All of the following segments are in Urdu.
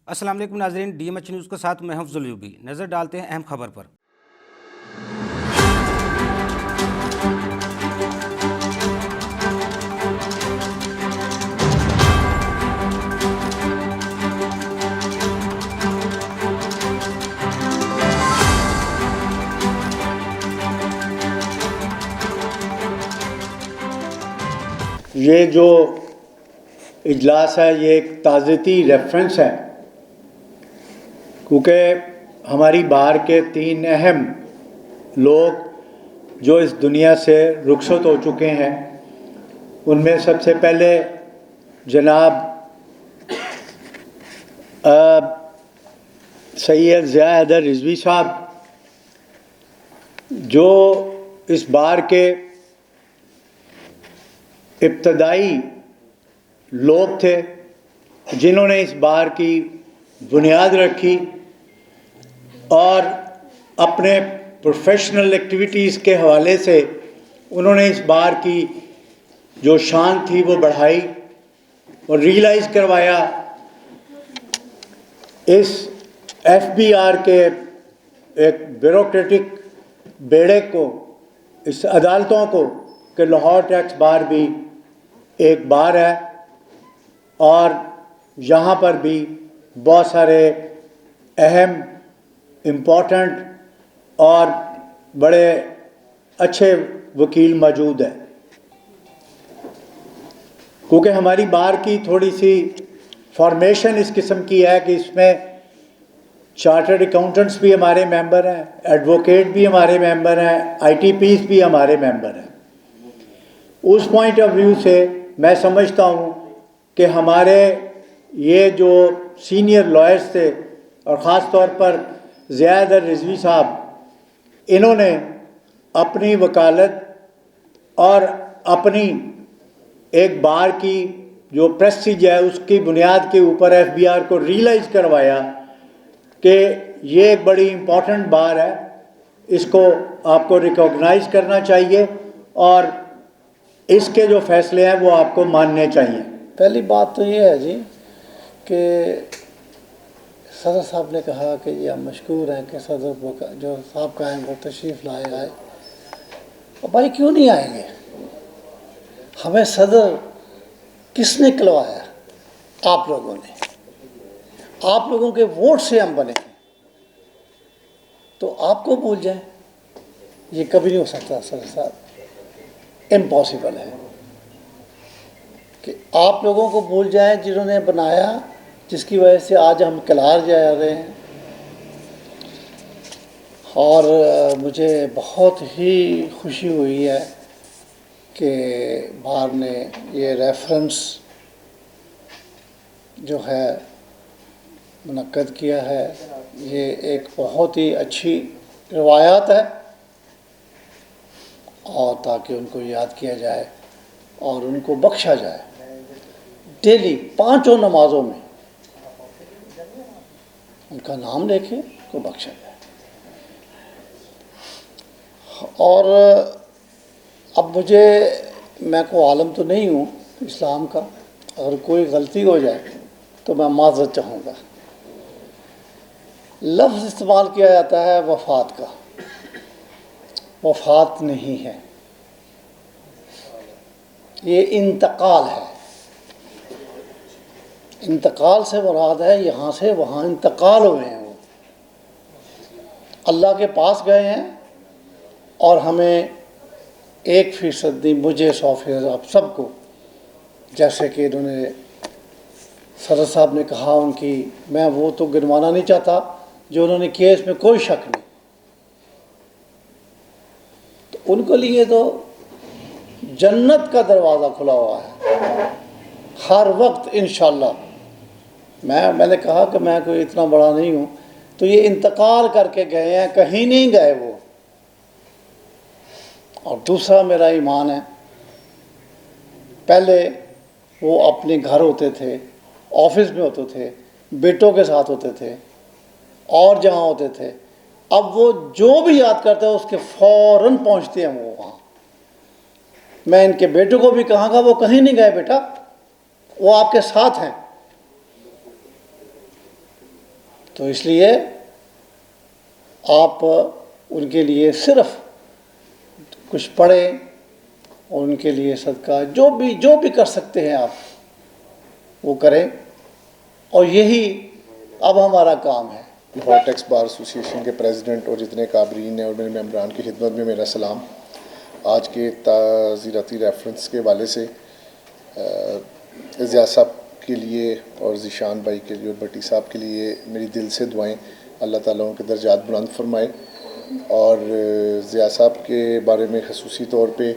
السلام علیکم ناظرین، ڈی ایم ایچ نیوز کے ساتھ میں حفظ العیوبی نظر ڈالتے ہیں اہم خبر پر۔ یہ جو اجلاس ہے یہ ایک تعزیتی ریفرنس ہے، کیونکہ ہماری بار کے 3 اہم لوگ جو اس دنیا سے رخصت ہو چکے ہیں، ان میں سب سے پہلے جناب سید ضیاء حیدر رضوی صاحب، جو اس بار کے ابتدائی لوگ تھے، جنہوں نے اس بار کی بنیاد رکھی اور اپنے پروفیشنل ایکٹیویٹیز کے حوالے سے انہوں نے اس بار کی جو شان تھی وہ بڑھائی اور ریئلائز کروایا اس ایف بی آر کے ایک بیوروکریٹک بیڑے کو، اس عدالتوں کو، کہ لاہور ٹیکس بار بھی ایک بار ہے اور یہاں پر بھی بہت سارے اہم امپورٹنٹ اور بڑے اچھے وکیل موجود ہیں، کیونکہ ہماری بار کی تھوڑی سی فارمیشن اس قسم کی ہے کہ اس میں چارٹرڈ اکاؤنٹنٹس بھی ہمارے ممبر ہیں، ایڈوکیٹ بھی ہمارے ممبر ہیں، آئی ٹی پیز بھی ہمارے ممبر ہیں۔ اس پوائنٹ آف ویو سے میں سمجھتا ہوں کہ ہمارے یہ جو سینئر لائرز تھے اور خاص طور پر ضیاء حیدر رضوی صاحب، انہوں نے اپنی وکالت اور اپنی ایک بار کی جو پریسٹیج ہے اس کی بنیاد کے اوپر ایف بی آر کو ریئلائز کروایا کہ یہ ایک بڑی امپورٹنٹ بار ہے، اس کو آپ کو ریکوگنائز کرنا چاہیے اور اس کے جو فیصلے ہیں وہ آپ کو ماننے چاہیے۔ پہلی بات تو یہ ہے جی کہ صدر صاحب نے کہا کہ یہ ہم مشکور ہیں کہ صدر جو صاحب کا ہیں وہ تشریف لائے آئے، اور بھائی کیوں نہیں آئیں گے؟ ہمیں صدر کس نے کلوایا؟ آپ لوگوں نے، آپ لوگوں کے ووٹ سے ہم بنے ہیں، تو آپ کو بھول جائیں؟ یہ کبھی نہیں ہو سکتا صدر صاحب، امپاسبل ہے کہ آپ لوگوں کو بھول جائیں جنہوں نے بنایا، جس کی وجہ سے آج ہم کلار جا رہے ہیں۔ اور مجھے بہت ہی خوشی ہوئی ہے کہ بار نے یہ ریفرنس جو ہے منعقد کیا ہے، یہ ایک بہت ہی اچھی روایات ہے، اور تاکہ ان کو یاد کیا جائے اور ان کو بخشا جائے۔ ڈیلی 5 نمازوں میں ان کا نام لے کے کو بخشا جائے۔ اور اب میں کو عالم تو نہیں ہوں اسلام کا، اگر کوئی غلطی ہو جائے تو میں معذرت چاہوں گا۔ لفظ استعمال کیا جاتا ہے وفات کا، وفات نہیں ہے، یہ انتقال ہے۔ انتقال سے مراد ہے یہاں سے وہاں انتقال ہوئے ہیں، وہ اللہ کے پاس گئے ہیں، اور ہمیں 1% نہیں، مجھے 100%، آپ سب کو، جیسے کہ انہوں نے صدر صاحب نے کہا ان کی، میں وہ تو گنوانا نہیں چاہتا جو انہوں نے کیا، اس میں کوئی شک نہیں، تو ان کے لیے تو جنت کا دروازہ کھلا ہوا ہے ہر وقت انشاءاللہ۔ میں نے کہا کہ میں کوئی اتنا بڑا نہیں ہوں، تو یہ انتقال کر کے گئے ہیں، کہیں نہیں گئے وہ۔ اور دوسرا میرا ایمان ہے، پہلے وہ اپنے گھر ہوتے تھے، آفس میں ہوتے تھے، بیٹوں کے ساتھ ہوتے تھے، اور جہاں ہوتے تھے، اب وہ جو بھی یاد کرتے ہیں اس کے فوراً پہنچتے ہیں وہ وہاں۔ میں ان کے بیٹوں کو بھی کہاں گا وہ کہیں نہیں گئے بیٹا، وہ آپ کے ساتھ ہیں۔ تو اس لیے آپ ان کے لیے صرف کچھ پڑھیں اور ان کے لیے صدقہ جو بھی کر سکتے ہیں آپ وہ کریں، اور یہی اب ہمارا کام ہے۔ لاہور ٹیکس بار ایسوسی ایشن کے پریزیڈنٹ اور جتنے کابرین ہیں اور میرے ممبران کی خدمت میں میرا سلام۔ آج کے تعزیراتی ریفرنس کے حوالے سے ضیاء صاحب کے لیے اور ذیشان بھائی کے لیے اور بٹی صاحب کے لیے میری دل سے دعائیں، اللہ تعالیٰ ان کے درجات بلند فرمائے۔ اور ضیاء صاحب کے بارے میں خصوصی طور پہ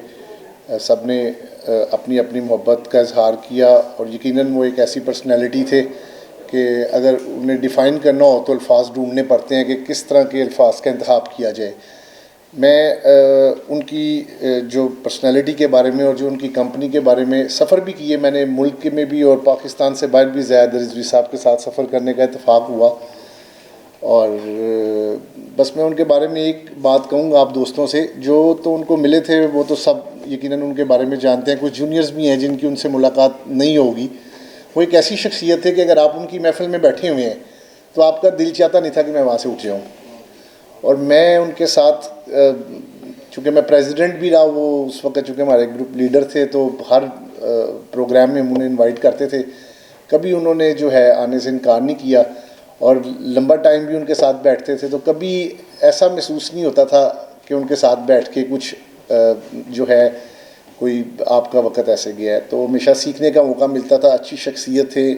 سب نے اپنی اپنی محبت کا اظہار کیا، اور یقیناً وہ ایک ایسی پرسنالٹی تھے کہ اگر انہیں ڈیفائن کرنا ہو تو الفاظ ڈھونڈنے پڑتے ہیں کہ کس طرح کے الفاظ کا انتخاب کیا جائے۔ میں ان کی جو پرسنالٹی کے بارے میں اور جو ان کی کمپنی کے بارے میں سفر بھی کیے، میں نے ملک میں بھی اور پاکستان سے باہر بھی زیاد رضوی صاحب کے ساتھ سفر کرنے کا اتفاق ہوا، اور بس میں ان کے بارے میں ایک بات کہوں گا آپ دوستوں سے، جو تو ان کو ملے تھے وہ تو سب یقیناً ان کے بارے میں جانتے ہیں، کچھ جونیئرز بھی ہیں جن کی ان سے ملاقات نہیں ہوگی۔ وہ ایک ایسی شخصیت ہے کہ اگر آپ ان کی محفل میں بیٹھے ہوئے ہیں تو آپ کا دل چاہتا نہیں تھا کہ میں وہاں سے اٹھ جاؤں۔ اور میں ان کے ساتھ چونکہ میں پریزیڈنٹ بھی رہا، وہ اس وقت چونکہ ہمارے گروپ لیڈر تھے تو ہر پروگرام میں ہم انہیں انوائٹ کرتے تھے، کبھی انہوں نے جو ہے آنے سے انکار نہیں کیا، اور لمبا ٹائم بھی ان کے ساتھ بیٹھتے تھے، تو کبھی ایسا محسوس نہیں ہوتا تھا کہ ان کے ساتھ بیٹھ کے کچھ جو ہے کوئی آپ کا وقت ایسے گیا ہے۔ تو ہمیشہ سیکھنے کا موقع ملتا تھا، اچھی شخصیت تھے۔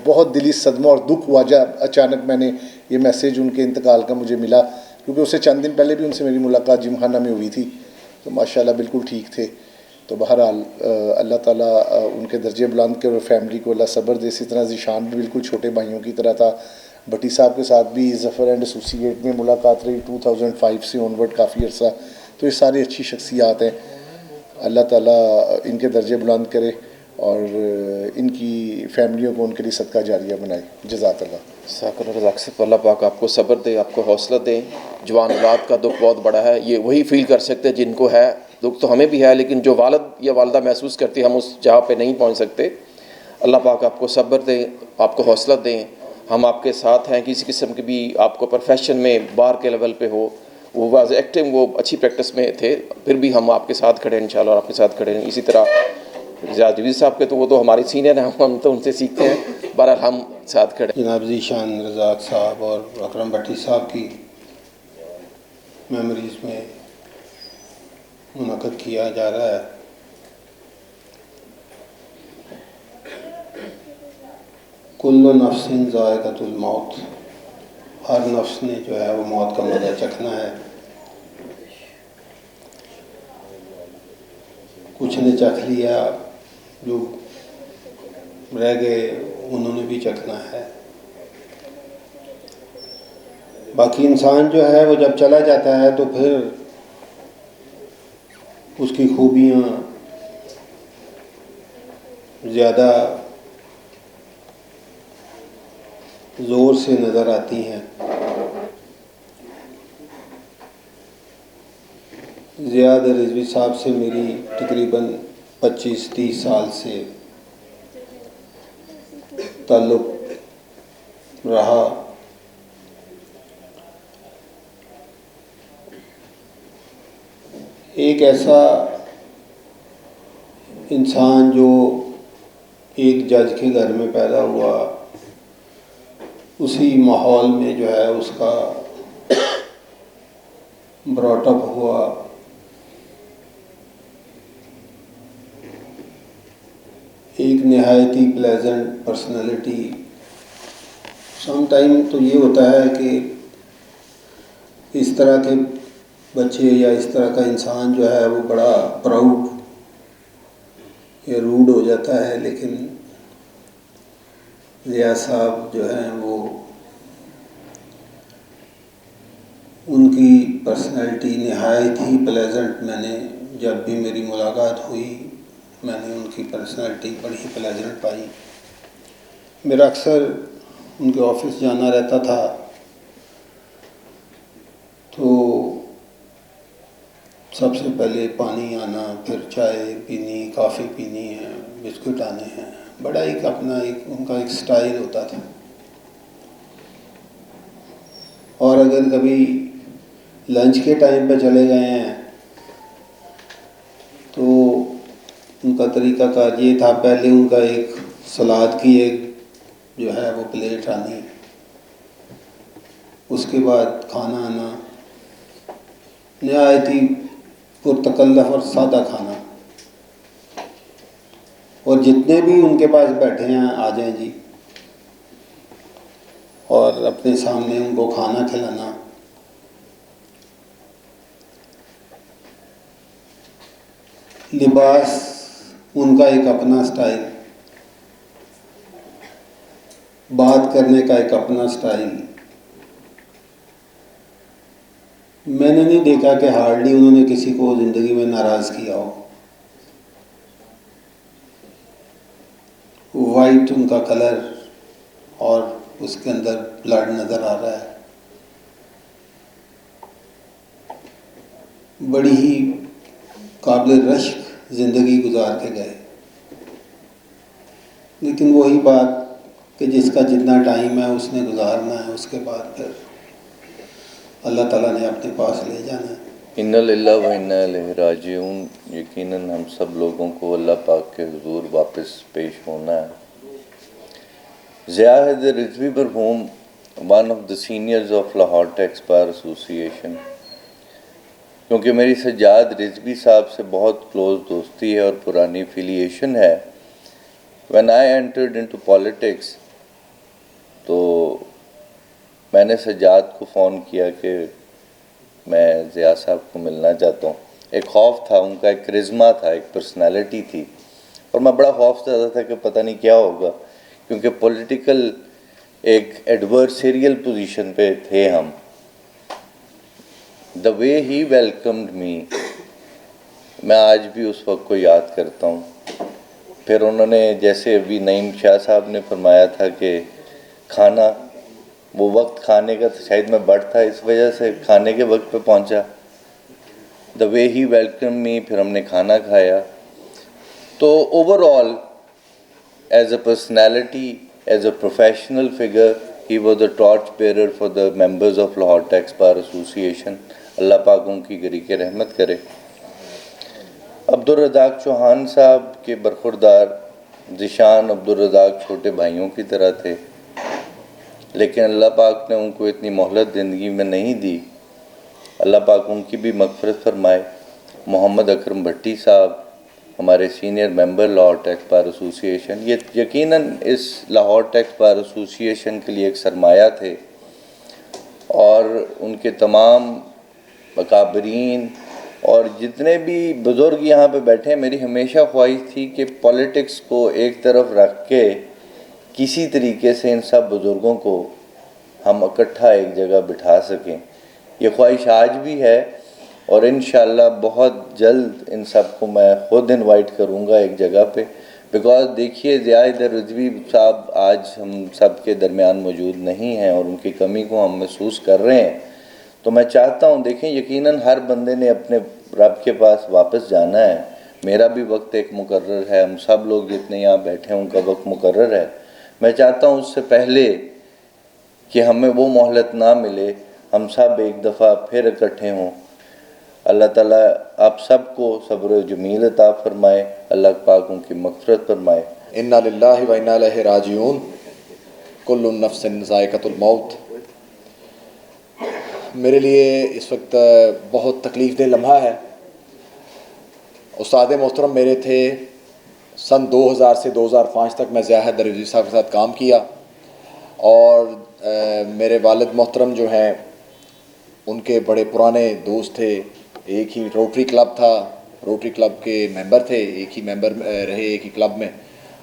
بہت دلی صدمہ اور دکھ ہوا جب اچانک میں نے یہ میسیج ان کے انتقال کا مجھے ملا، کیونکہ اس سے چند دن پہلے بھی ان سے میری ملاقات جم خانہ میں ہوئی تھی، تو ماشاءاللہ بالکل ٹھیک تھے۔ تو بہرحال اللہ تعالیٰ ان کے درجے بلند کرے اور فیملی کو اللہ صبر دے۔ اسی طرح ذیشان بھی بالکل چھوٹے بھائیوں کی طرح تھا۔ بٹی صاحب کے ساتھ بھی ظفر اینڈ ایسوسی ایٹ میں ملاقات رہی 2005 سے آن ورڈ کافی عرصہ۔ تو یہ ساری اچھی شخصیات ہیں، اللہ تعالیٰ ان کے درجے بلند کرے اور ان کی فیملیوں کو ان کے لیے صدقہ جاریہ بنائے۔ جزاک اللہ۔ ساکر رزاق صاحب، اللہ پاک آپ کو صبر دے، آپ کو حوصلہ دے۔ جوان اولاد کا دکھ بہت بڑا ہے، یہ وہی فیل کر سکتے جن کو ہے، دکھ تو ہمیں بھی ہے، لیکن جو والد یا والدہ محسوس کرتی ہے ہم اس جہاں پہ نہیں پہنچ سکتے۔ اللہ پاک آپ کو صبر دیں، آپ کو حوصلہ دیں۔ ہم آپ کے ساتھ ہیں، کسی قسم کی بھی آپ کو پروفیشن میں بار کے لیول پہ ہو، وہ واز ایکٹنگ، وہ اچھی پریکٹس میں تھے، پھر بھی ہم آپ کے ساتھ کھڑے ہیں انشاءاللہ، اور آپ کے ساتھ کھڑے ہیں۔ اسی طرح ضیاء جوید صاحب کے تو وہ تو ہمارے سینئر ہیں، ہم تو ان سے سیکھتے ہیں، بہرحال ہم ساتھ کھڑے ہیں۔ جناب ذیشان رزاق صاحب اور اکرم بٹی صاحب کی میموریز میں منعقد کیا جا رہا ہے۔ کل نفس ذائقۃ الموت، ہر نفس نے جو ہے وہ موت کا مزہ چکھنا ہے۔ کچھ نے چکھ لیا، جو رہ گئے انہوں نے بھی چکھنا ہے۔ باقی انسان جو ہے وہ جب چلا جاتا ہے تو پھر اس کی خوبیاں زیادہ زور سے نظر آتی ہیں۔ ضیاء رضوی صاحب سے میری تقریباً 25-30 سال سے تعلق رہا۔ ایک ایسا انسان جو ایک جج کے گھر میں پیدا ہوا، اسی ماحول میں جو ہے اس کا براٹ اپ ہوا، ایک نہایت ہی پلیزنٹ پرسنالٹی۔ سم ٹائم تو یہ ہوتا ہے کہ اس طرح کے بچے یا اس طرح کا انسان جو ہے وہ بڑا پراؤڈ یا روڈ ہو جاتا ہے، لیکن ضیاء صاحب جو ہیں وہ ان کی پرسنالٹی نہایت ہی پلیزنٹ۔ میں نے جب بھی میری ملاقات ہوئی میں نے ان کی پرسنالٹی بڑی ہی پلیزنٹ پائی۔ میرا اکثر ان کے آفس جانا رہتا تھا، تو سب سے پہلے پانی آنا، پھر چائے پینی، کافی پینی ہے، بسکٹ آنے ہیں، بڑا ایک اپنا ایک ان کا ایک سٹائل ہوتا تھا۔ اور اگر کبھی لنچ کے ٹائم پہ چلے گئے ہیں تو ان کا طریقہ کار یہ تھا، پہلے ان کا ایک سلاد کی ایک جو ہے وہ پلیٹ آنی، اس کے بعد کھانا آنا، نہایت ہی پرتکلف اور سادہ کھانا، اور جتنے بھی ان کے پاس بیٹھے ہیں آ جائیں جی، اور اپنے سامنے ان کو کھانا کھلانا۔ لباس ان کا ایک اپنا سٹائل، بات کرنے کا ایک اپنا سٹائل۔ میں نے نہیں دیکھا کہ ہارڈلی انہوں نے کسی کو زندگی میں ناراض کیا ہو۔ وائٹ ان کا کلر اور اس کے اندر بلڈ نظر آ رہا ہے، بڑی ہی قابل رشک زندگی گزار کے گئے۔ لیکن وہی بات کہ جس کا جتنا ٹائم ہے اس نے گزارنا ہے، اس کے بعد پھر اللہ تعالیٰ نے اپنے پاس لے جانا ہے۔ اِنَّ لِلَّهِ وَإِنَّا إِلَيْهِ راجعون۔ یقیناً ہم سب لوگوں کو اللہ پاک کے حضور واپس پیش ہونا ہے۔ زیاہد رضوی مرحوم، one of the seniors of Lahore tax bar association, کیونکہ میری سجاد رضوی صاحب سے بہت کلوز دوستی ہے اور پرانی افیلیشن ہے۔ when I entered into politics تو میں نے سجاد کو فون کیا کہ میں ضیاء صاحب کو ملنا چاہتا ہوں۔ ایک خوف تھا، ان کا ایک کرزما تھا، ایک پرسنالٹی تھی، اور میں بڑا خوف زیادہ تھا کہ پتہ نہیں کیا ہوگا، کیونکہ پولیٹیکل ایک ایڈورسیریل پوزیشن پہ تھے ہم۔ دا وے ہی ویلکمڈ می، میں آج بھی اس وقت کو یاد کرتا ہوں۔ پھر انہوں نے جیسے ابھی نعیم شاہ صاحب نے فرمایا تھا کہ کھانا، وہ وقت کھانے کا شاید میں بڑھ تھا اس وجہ سے کھانے کے وقت پہ پہنچا۔ دا وے ہی ویلکم می، پھر ہم نے کھانا کھایا۔ تو overall as a personality, as a professional figure, he was a torch bearer for the members of Lahore tax bar association. اللہ پاک ان کی گری کے رحمت کرے۔ عبدالرزاق چوہان صاحب کے برخوردار ذیشان عبدالرزاق چھوٹے بھائیوں کی طرح تھے، لیکن اللہ پاک نے ان کو اتنی مہلت زندگی میں نہیں دی۔ اللہ پاک ان کی بھی مغفرت فرمائے۔ محمد اکرم بھٹی صاحب ہمارے senior member Lahore tax bar ایسوسی ایشن، یہ یقیناً اس لاہور ٹیکس بار ایسوسی ایشن کے لیے ایک سرمایہ تھے، اور ان کے تمام اکابرین اور جتنے بھی بزرگ یہاں پہ بیٹھے ہیں، میری ہمیشہ خواہش تھی کہ پولیٹکس کو ایک طرف رکھ کے کسی طریقے سے ان سب بزرگوں کو ہم اکٹھا ایک جگہ بٹھا سکیں۔ یہ خواہش آج بھی ہے، اور انشاءاللہ بہت جلد ان سب کو میں خود انوائٹ کروں گا ایک جگہ پہ، بیکاز دیکھیے ضیاء رضوی صاحب آج ہم سب کے درمیان موجود نہیں ہیں، اور ان کی کمی کو ہم محسوس کر رہے ہیں۔ تو میں چاہتا ہوں، دیکھیں یقیناً ہر بندے نے اپنے رب کے پاس واپس جانا ہے۔ میرا بھی وقت ایک مقرر ہے، ہم سب لوگ جتنے یہاں بیٹھے ہیں ان کا وقت مقرر ہے۔ میں چاہتا ہوں اس سے پہلے کہ ہمیں وہ مہلت نہ ملے، ہم سب ایک دفعہ پھر اکٹھے ہوں۔ اللہ تعالیٰ آپ سب کو صبر و جمیل عطا فرمائے، اللہ پاک ان کی مغفرت فرمائے۔ انا للہ و انا الیہ راجعون، کل نفس ذائقۃ الموت۔ میرے لیے اس وقت بہت تکلیف دہ لمحہ ہے۔ استاد محترم میرے تھے، سن 2000 سے 2005 تک میں زیاہد رضوی صاحب کے ساتھ کام کیا، اور میرے والد محترم جو ہیں ان کے بڑے پرانے دوست تھے، ایک ہی روٹری کلب تھا، روٹری کلب کے ممبر تھے، ایک ہی ممبر رہے ایک ہی کلب میں،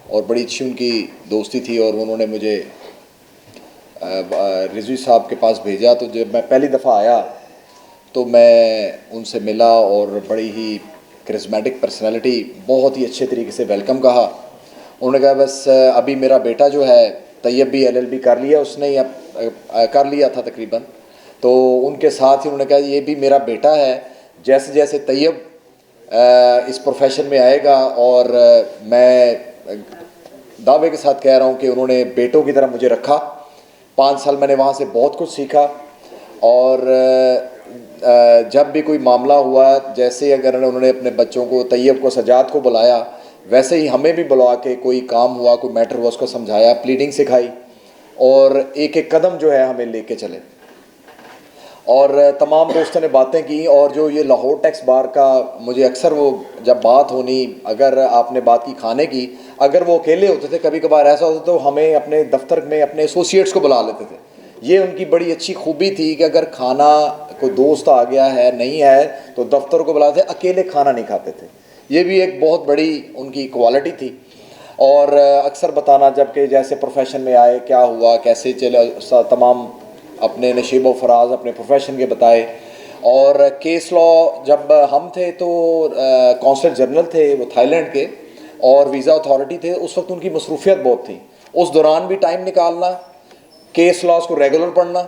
اور بڑی اچھی ان کی دوستی تھی، اور انہوں نے مجھے رضوی صاحب کے پاس بھیجا۔ تو جب میں پہلی دفعہ آیا تو میں ان سے ملا، اور بڑی ہی کرزمیٹک پرسنالٹی، بہت ہی اچھے طریقے سے ویلکم کہا۔ انہوں نے کہا بس ابھی میرا بیٹا جو ہے طیب بھی LLB کر لیا اس نے، یا کر لیا تھا تقریباً، تو ان کے ساتھ ہی انہوں نے کہا یہ بھی میرا بیٹا ہے، جیسے جیسے طیب اس پروفیشن میں آئے گا، اور میں دعوے کے ساتھ کہہ رہا ہوں کہ انہوں نے بیٹوں کی طرح مجھے رکھا۔ 5 سال میں نے وہاں سے بہت کچھ سیکھا، اور جب بھی کوئی معاملہ ہوا, جیسے اگر انہوں نے اپنے بچوں کو, طیب کو, سجاد کو بلایا, ویسے ہی ہمیں بھی بلا کے کوئی کام ہوا, کوئی میٹر ہوا, اس کو سمجھایا, پلیڈنگ سکھائی, اور ایک ایک قدم جو ہے ہمیں لے کے چلے. اور تمام دوستوں نے باتیں کی. اور جو یہ لاہور ٹیکس بار کا, مجھے اکثر وہ جب بات ہونی, اگر آپ نے بات کی کھانے کی, اگر وہ اکیلے ہوتے تھے, کبھی کبھار ایسا ہوتا تو ہمیں اپنے دفتر میں اپنے ایسوسیٹس کو بلا لیتے تھے. یہ ان کی بڑی اچھی خوبی تھی کہ اگر کھانا کوئی دوست آ گیا ہے, نہیں ہے, تو دفتر کو بلاتے تھے, اکیلے کھانا نہیں کھاتے تھے. یہ بھی ایک بہت بڑی ان کی کوالٹی تھی. اور اکثر بتانا جب کہ جیسے پروفیشن میں آئے, کیا ہوا, کیسے چلے, تمام اپنے نشیب و فراز اپنے پروفیشن کے بتائے. اور کیس لا جب ہم تھے تو کونسل جنرل تھے وہ تھائی لینڈ کے, اور ویزا اتھارٹی تھے. اس وقت ان کی مصروفیت بہت تھی. اس دوران بھی ٹائم نکالنا, کیس لاس کو ریگولر پڑھنا,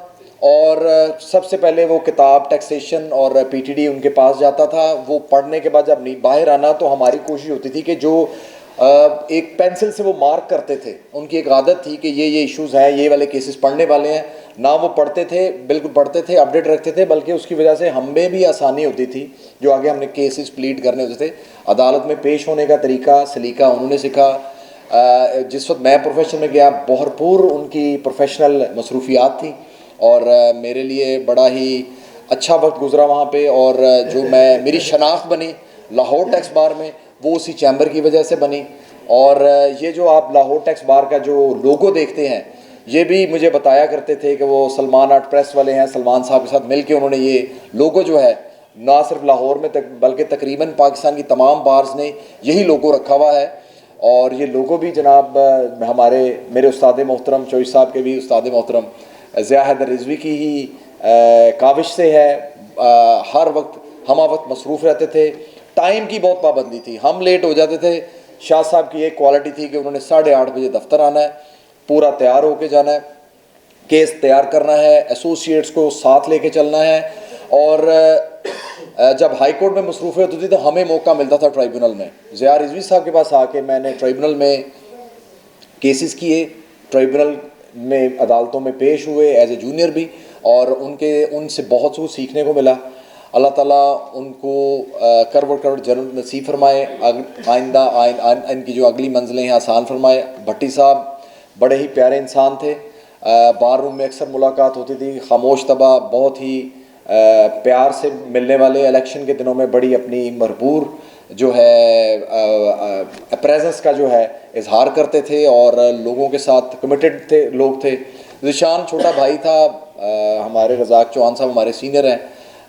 اور سب سے پہلے وہ کتاب ٹیکسیشن اور پی ٹی ڈی ان کے پاس جاتا تھا. وہ پڑھنے کے بعد جب باہر آنا تو ہماری کوشش ہوتی تھی کہ جو ایک پینسل سے وہ مارک کرتے تھے, ان کی ایک عادت تھی کہ یہ ایشوز ہیں, یہ والے کیسز پڑھنے والے ہیں. نہ وہ پڑھتے تھے, بالکل پڑھتے تھے, اپڈیٹ رکھتے تھے, بلکہ اس کی وجہ سے ہمیں بھی آسانی ہوتی تھی. جو آگے ہم نے کیسز پلیڈ کرنے ہوتے تھے, عدالت میں پیش ہونے کا طریقہ, سلیقہ انہوں نے سیکھا. جس وقت میں پروفیشن میں گیا, بھرپور ان کی پروفیشنل مصروفیات تھیں, اور میرے لیے بڑا ہی اچھا وقت گزرا وہاں پہ. اور جو میری شناخت بنی لاہور ٹیکس بار میں, وہ اسی چیمبر کی وجہ سے بنی. اور یہ جو آپ لاہور ٹیکس بار کا جو لوگو دیکھتے ہیں, یہ بھی مجھے بتایا کرتے تھے کہ وہ سلمان آرٹ پریس والے ہیں, سلمان صاحب کے ساتھ مل کے انہوں نے یہ لوگو جو ہے نہ صرف لاہور میں بلکہ تقریباً پاکستان کی تمام بارز نے یہی لوگو رکھا ہوا ہے. اور یہ لوگو بھی جناب میرے استاد محترم چوئی صاحب کے بھی استاد محترم ضیاء حیدر رضوی کی ہی کاوش سے ہے. ہر وقت ہمہ وقت مصروف رہتے تھے. ٹائم کی بہت پابندی تھی, ہم لیٹ ہو جاتے تھے. شاہ صاحب کی ایک کوالٹی تھی کہ انہوں نے 8:30 بجے دفتر آنا ہے, پورا تیار ہو کے جانا ہے, کیس تیار کرنا ہے, ایسوسیٹس کو ساتھ لے کے چلنا ہے. اور جب ہائی کورٹ میں مصروفیت ہوتی تو ہمیں موقع ملتا تھا ٹرائیبونل میں. ضیاء رضوی صاحب کے پاس آ کے میں نے ٹرائیبونل میں کیسز کیے, ٹرائیبونل میں عدالتوں میں پیش ہوئے ایز اے جونیئر بھی, اور ان سے بہت کچھ سیکھنے کو ملا. اللہ تعالیٰ ان کو کروڑ جنت نصیب فرمائے, آئندہ ان کی جو اگلی منزلیں ہیں آسان فرمائے. بھٹی صاحب بڑے ہی پیارے انسان تھے. بار روم میں اکثر ملاقات ہوتی تھی, خاموش طبع, بہت ہی پیار سے ملنے والے. الیکشن کے دنوں میں بڑی اپنی بھرپور جو ہے پریزنس کا جو ہے اظہار کرتے تھے, اور لوگوں کے ساتھ کمیٹڈ تھے لوگ تھے. ذیشان چھوٹا بھائی تھا, ہمارے رزاق چوہان صاحب ہمارے سینئر ہیں.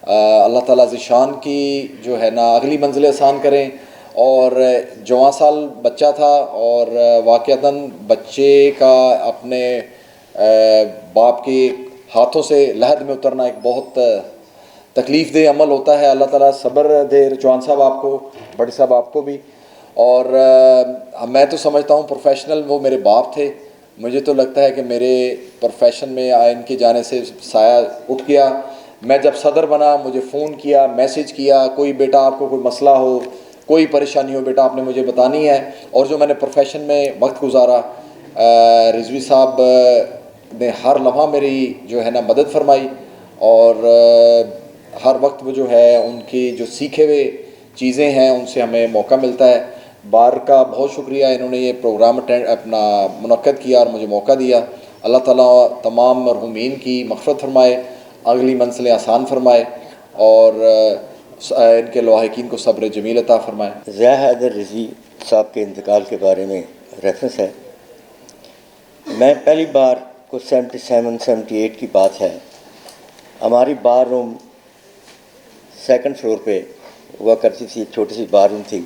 اللہ تعالیٰ ذیشان کی جو ہے نا اگلی منزلیں آسان کریں. اور 14 سال بچہ تھا, اور واقعتاً بچے کا اپنے باپ کے ہاتھوں سے لحد میں اترنا ایک بہت تکلیف دہ عمل ہوتا ہے. اللہ تعالیٰ صبر دے چوہان صاحب آپ کو, بڑے صاحب آپ کو بھی. اور میں تو سمجھتا ہوں پروفیشنل وہ میرے باپ تھے. مجھے تو لگتا ہے کہ میرے پروفیشن میں ان کے جانے سے سایہ اٹھ گیا. میں جب صدر بنا مجھے فون کیا, میسج کیا, کوئی بیٹا آپ کو کوئی مسئلہ ہو, کوئی پریشانی ہو بیٹا آپ نے مجھے بتانی ہے. اور جو میں نے پروفیشن میں وقت گزارا, رضوی صاحب نے ہر لمحہ میری جو ہے نا مدد فرمائی. اور ہر وقت وہ جو ہے ان کی جو سیکھے ہوئے چیزیں ہیں ان سے ہمیں موقع ملتا ہے. بار کا بہت شکریہ, انہوں نے یہ پروگرام اپنا منعقد کیا اور مجھے موقع دیا. اللہ تعالیٰ تمام مرحومین کی مغفرت فرمائے, اگلی منزلیں آسان فرمائے, اور ان کے لواحقین کو صبر جمیل عطا فرمائے. ضیاء حیدر رضوی صاحب کے انتقال کے بارے میں ریفرنس ہے. میں پہلی بار کو 77-78 کی بات ہے, ہماری بار روم 2nd فلور پہ ہوا کرتی تھی, ایک چھوٹی سی بار روم تھی,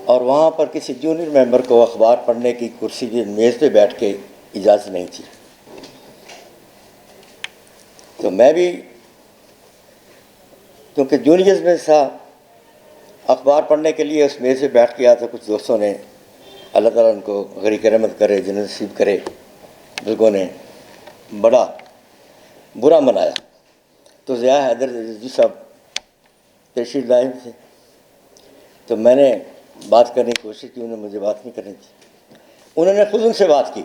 اور وہاں پر کسی جونیئر ممبر کو اخبار پڑھنے کی کرسی پہ میز پہ بیٹھ کے اجازت نہیں تھی. تو میں بھی کیونکہ جونیئرز میں تھا, اخبار پڑھنے کے لیے اس میز پہ بیٹھ کے آیا. تو کچھ دوستوں نے, اللہ تعالیٰ ان کو غریق رحمت کرے, جنت نصیب کرے, لوگوں نے بڑا برا منایا. تو ضیاء حیدر رضوی صاحب تشریف لائے تھے, تو میں نے بات کرنے کی کوشش کی, انہوں نے مجھے بات نہیں کرنی تھی. انہوں نے خود ان سے بات کی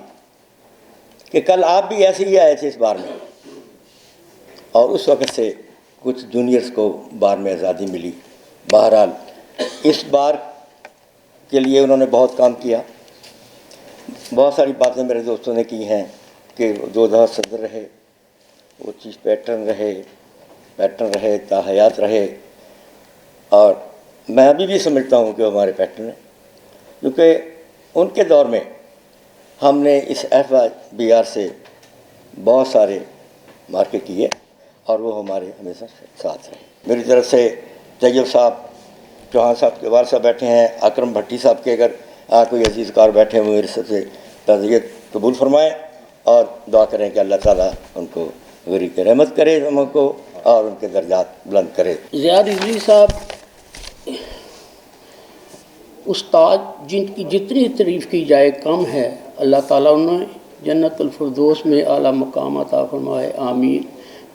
کہ کل آپ بھی ایسے ہی آئے تھے اس بار میں, اور اس وقت سے کچھ جونیئرز کو بار میں آزادی ملی. بہرحال اس بار کے لیے انہوں نے بہت کام کیا. بہت ساری باتیں میرے دوستوں نے کی ہیں کہ 2 دفعہ صدر رہے, وہ چیف پیٹرن رہے تا حیات رہے, اور میں ابھی بھی سمجھتا ہوں کہ وہ ہمارے پیٹرن ہیں, کیونکہ ان کے دور میں ہم نے اس FIBR سے بہت سارے مارکے کیے اور وہ ہمارے ہمیشہ ساتھ رہے. میری طرف سے طیب صاحب, چوہان صاحب کے والد صاحب بیٹھے ہیں, اکرم بھٹی صاحب کے اگر کوئی عزیز کار بیٹھے ہوئے, میری طرف سے تعزیت قبول فرمائیں اور دعا کریں کہ اللہ تعالیٰ ان کو غریق رحمت کرے ہم کو اور ان کے درجات بلند کرے. زیاد رضوی صاحب استاد جن کی جتنی تعریف کی جائے کم ہے. اللہ تعالیٰ انہیں جنت الفردوس میں اعلیٰ مقام عطا فرمائے, آمین.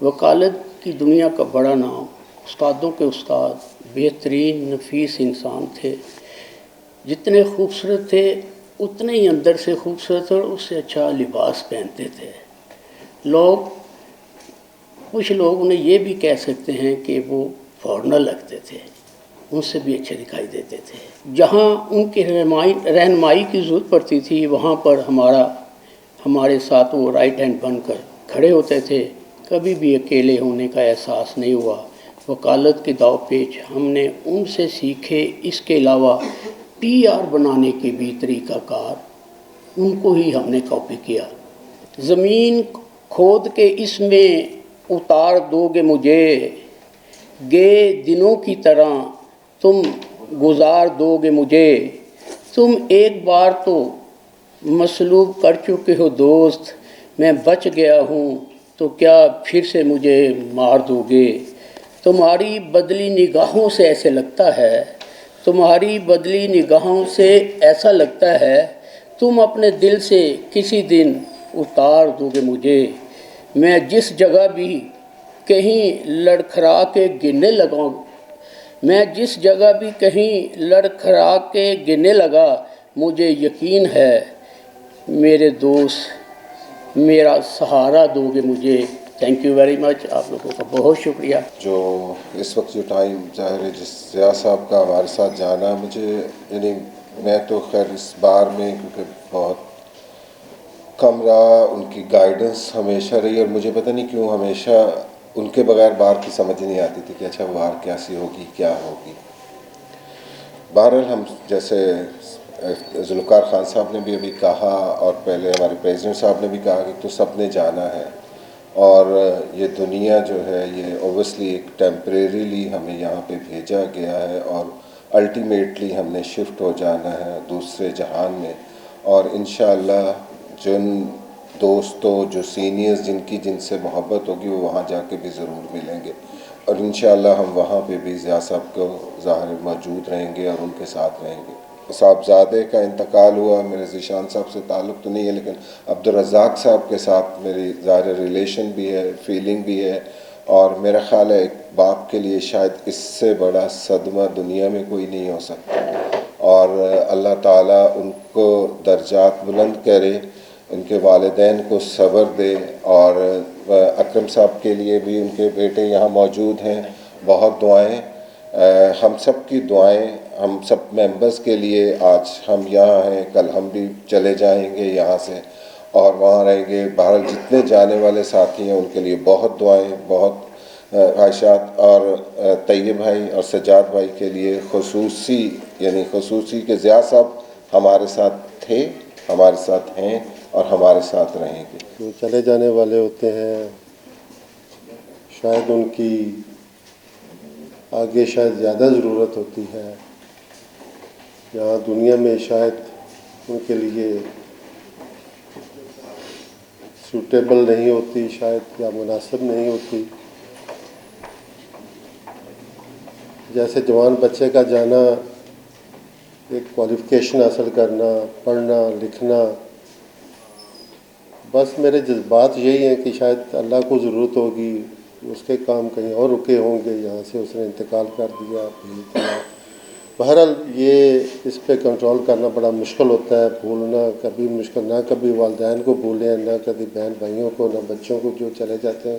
وکالت کی دنیا کا بڑا نام, استادوں کے استاد, بہترین نفیس انسان تھے. جتنے خوبصورت تھے اتنے ہی اندر سے خوبصورت اور اس سے اچھا لباس پہنتے تھے. کچھ لوگ انہیں یہ بھی کہہ سکتے ہیں کہ وہ فارنر لگتے تھے, ان سے بھی اچھے دکھائی دیتے تھے. جہاں ان کی رہنمائی کی ضرورت پڑتی تھی وہاں پر ہمارے ساتھ وہ رائٹ ہینڈ بن کر کھڑے ہوتے تھے. کبھی بھی اکیلے ہونے کا احساس نہیں ہوا. وکالت کے داؤ پیچ ہم نے ان سے سیکھے. اس کے علاوہ PR بنانے کے بھی طریقہ کار ان کو ہی ہم نے کاپی کیا. زمین کھود کے اس میں اتار دو گے مجھے, گئے دنوں کی طرح تم گزار دو گے مجھے. تم ایک بار تو مصلوب کر چکے ہو دوست, میں بچ گیا ہوں تو کیا پھر سے مجھے مار دو گے. تمہاری بدلی نگاہوں سے ایسے لگتا ہے, تمہاری بدلی نگاہوں سے ایسا لگتا ہے تم اپنے دل سے کسی دن اتار دو گے مجھے. میں جس جگہ بھی کہیں لڑکھڑا کے گرنے لگا مجھے یقین ہے میرے دوست میرا سہارا دو گے مجھے. Thank you very much. آپ لوگوں کا بہت شکریہ. جو اس وقت جو ٹائم ظاہر ہے جس ضیاء صاحب کا ہمارے ساتھ جانا, مجھے یعنی میں تو خیر اس بار میں کیونکہ بہت کم رہا, ان کی گائیڈنس ہمیشہ رہی اور مجھے پتہ نہیں کیوں ہمیشہ ان کے بغیر بار کی سمجھ نہیں آتی تھی کہ اچھا بار کیسی ہوگی کیا ہوگی. بہرحال ہم جیسے ذوالفقار خان صاحب نے بھی ابھی کہا اور پہلے ہمارے پریزیڈنٹ صاحب نے بھی کہا کہ تو سب نے جانا ہے, اور یہ دنیا جو ہے یہ اوبویسلی ایک ٹیمپریریلی ہمیں یہاں پہ بھیجا گیا ہے اور الٹیمیٹلی ہم نے شفٹ ہو جانا ہے دوسرے جہان میں. اور انشاءاللہ جن دوستوں جو سینئرز جن سے محبت ہوگی وہ وہاں جا کے بھی ضرور ملیں گے, اور انشاءاللہ ہم وہاں پہ بھی ضیاء صاحب کو ظاہر موجود رہیں گے اور ان کے ساتھ رہیں گے. صاحبزادے کا انتقال ہوا, میرے ذیشان صاحب سے تعلق تو نہیں ہے لیکن عبدالرزاق صاحب کے ساتھ میری ظاہر ریلیشن بھی ہے, فیلنگ بھی ہے, اور میرا خیال ہے ایک باپ کے لیے شاید اس سے بڑا صدمہ دنیا میں کوئی نہیں ہو سکتا. اور اللہ تعالیٰ ان کو درجات بلند کرے, ان کے والدین کو صبر دے, اور اکرم صاحب کے لیے بھی ان کے بیٹے یہاں موجود ہیں, بہت دعائیں, ہم سب کی دعائیں ہم سب ممبرز کے لیے. آج ہم یہاں ہیں, کل ہم بھی چلے جائیں گے یہاں سے اور وہاں رہیں گے. بہرحال جتنے جانے والے ساتھی ہیں ان کے لیے بہت دعائیں, بہت خواہشات, اور طیب بھائی اور سجاد بھائی کے لیے خصوصی کہ ضیاء صاحب ہمارے ساتھ تھے, ہمارے ساتھ ہیں اور ہمارے ساتھ رہیں گے. جو چلے جانے والے ہوتے ہیں شاید ان کی آگے شاید زیادہ ضرورت ہوتی ہے, یہاں دنیا میں شاید ان کے لیے سوٹیبل نہیں ہوتی, شاید یا مناسب نہیں ہوتی. جیسے جوان بچے کا جانا, ایک کوالیفیکیشن حاصل کرنا, پڑھنا لکھنا, بس میرے جذبات یہی ہیں کہ شاید اللہ کو ضرورت ہوگی, اس کے کام کہیں اور رکے ہوں گے, یہاں سے اس نے انتقال کر دیا, بھیج دیا. بہرحال یہ اس پہ کنٹرول کرنا بڑا مشکل ہوتا ہے, بھولنا کبھی مشکل, نہ کبھی والدین کو بھولیں, نہ کبھی بہن بھائیوں کو, نہ بچوں کو جو چلے جاتے ہیں.